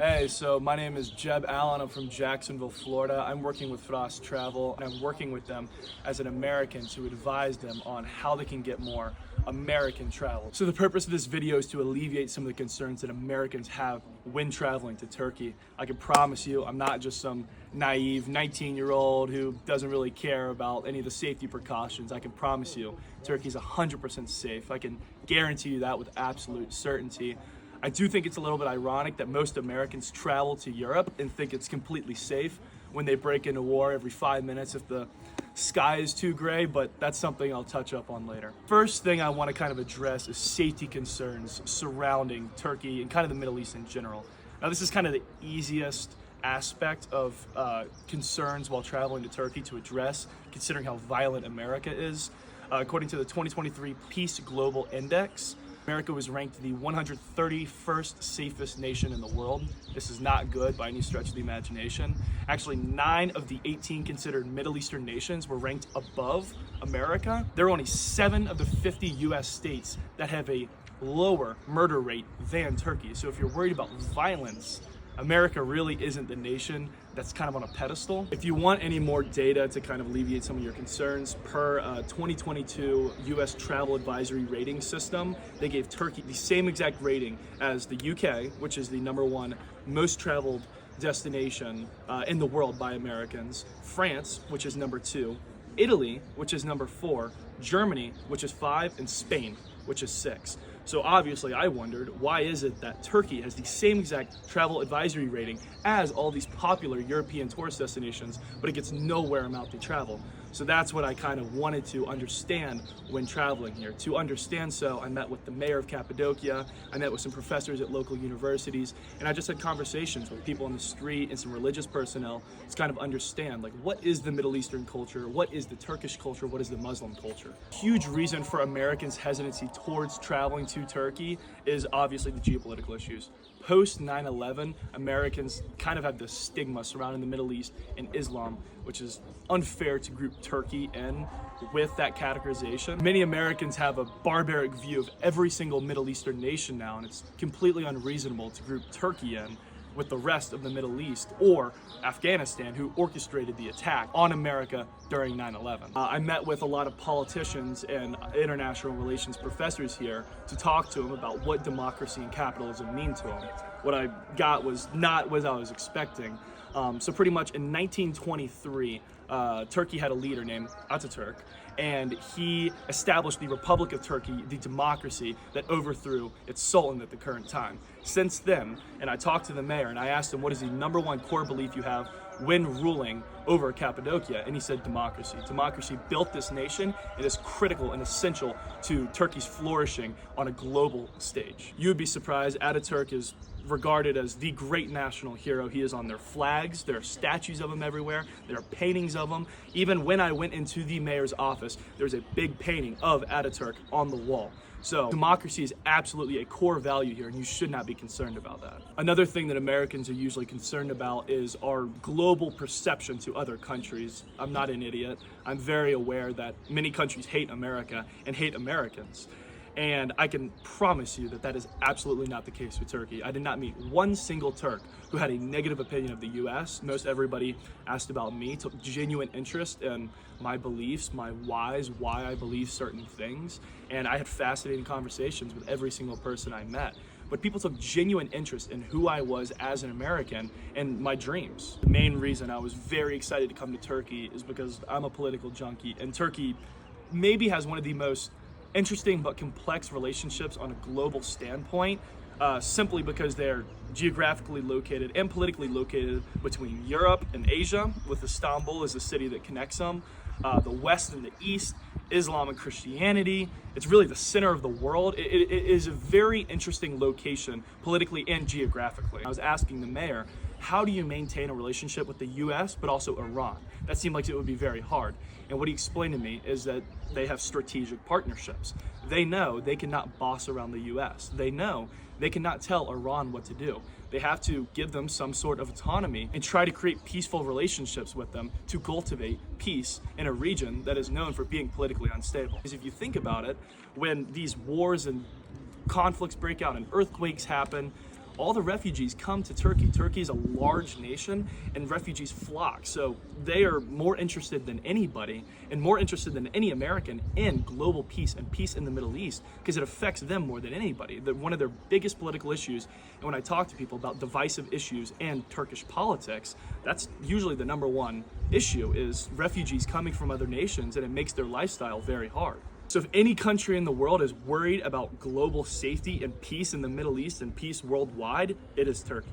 Hey, so my name is Jeb Allen. I'm from Jacksonville, Florida. I'm working with Frost Travel, and I'm working with them as an American to advise them on how they can get more American travel. So the purpose of this video is to alleviate some of the concerns that Americans have when traveling to Turkey. I can promise you, I'm not just some naive 19-year-old who doesn't really care about any of the safety precautions. I can promise you, Turkey's 100% safe. I can guarantee you that with absolute certainty. I do think it's a little bit ironic that most Americans travel to Europe and think it's completely safe when they break into war every 5 minutes if the sky is too gray, but that's something I'll touch up on later. First thing I want to kind of address is safety concerns surrounding Turkey and kind of the Middle East in general. Now, this is kind of the easiest aspect of concerns while traveling to Turkey to address, considering how violent America is. According to the 2023 Peace Global Index, America was ranked the 131st safest nation in the world. This is not good by any stretch of the imagination. Actually, 9 of the 18 considered Middle Eastern nations were ranked above America. There are only 7 of the 50 US states that have a lower murder rate than Turkey. So if you're worried about violence, America really isn't the nation that's kind of on a pedestal. If you want any more data to kind of alleviate some of your concerns, per 2022 US Travel Advisory Rating System, they gave Turkey the same exact rating as the UK, which is the #1 most traveled destination in the world by Americans, France, which is #2, Italy, which is #4, Germany, which is 5, and Spain, which is 6. So obviously I wondered, why is it that Turkey has the same exact travel advisory rating as all these popular European tourist destinations, but it gets nowhere amount to travel? So that's what I kind of wanted to understand when traveling here. To understand so, I met with the mayor of Cappadocia, I met with some professors at local universities, and I just had conversations with people on the street and some religious personnel to kind of understand, like, what is the Middle Eastern culture, what is the Turkish culture, what is the Muslim culture? Huge reason for Americans' hesitancy towards traveling to Turkey is obviously the geopolitical issues. Post 9/11, Americans kind of have this stigma surrounding the Middle East and Islam, which is unfair to group Turkey in with that categorization. Many Americans have a barbaric view of every single Middle Eastern nation now, and it's completely unreasonable to group Turkey in with the rest of the Middle East or Afghanistan, who orchestrated the attack on America during 9/11. I met with a lot of politicians and international relations professors here to talk to them about what democracy and capitalism mean to them. What I got was not what I was expecting. So pretty much in 1923, Turkey had a leader named Ataturk, and he established the Republic of Turkey, the democracy that overthrew its sultan at the current time. Since then, and I talked to the mayor and I asked him, what is the #1 core belief you have when ruling over Cappadocia? And he said democracy. Democracy built this nation. It is critical and essential to Turkey's flourishing on a global stage. You would be surprised, Ataturk is regarded as the great national hero. He is on their flags. There are statues of him everywhere. There are paintings of him. Even when I went into the mayor's office, there's a big painting of Ataturk on the wall. So democracy is absolutely a core value here, and you should not be concerned about that. Another thing that Americans are usually concerned about is our global perception to other countries. I'm not an idiot. I'm very aware that many countries hate America and hate Americans. And I can promise you that that is absolutely not the case with Turkey. I did not meet one single Turk who had a negative opinion of the US. Most everybody asked about me, took genuine interest in my beliefs, my whys, why I believe certain things. And I had fascinating conversations with every single person I met. But people took genuine interest in who I was as an American and my dreams. The main reason I was very excited to come to Turkey is because I'm a political junkie, and Turkey maybe has one of the most interesting but complex relationships on a global standpoint, simply because they're geographically located and politically located between Europe and Asia, with Istanbul as the city that connects them, the West and the East, Islam and Christianity. It's really the center of the world. It is a very interesting location politically and geographically. I was asking the mayor, how do you maintain a relationship with the US but also Iran? That seemed like it would be very hard. And what he explained to me is that they have strategic partnerships. They know they cannot boss around the US. They know they cannot tell Iran what to do. They have to give them some sort of autonomy and try to create peaceful relationships with them to cultivate peace in a region that is known for being politically unstable. Because if you think about it, when these wars and conflicts break out and earthquakes happen, all the refugees come to Turkey. Turkey is a large nation and refugees flock. So they are more interested than anybody and more interested than any American in global peace and peace in the Middle East because it affects them more than anybody. One of their biggest political issues, and when I talk to people about divisive issues and Turkish politics, that's usually the number one issue is refugees coming from other nations, and it makes their lifestyle very hard. So if any country in the world is worried about global safety and peace in the Middle East and peace worldwide, it is Turkey.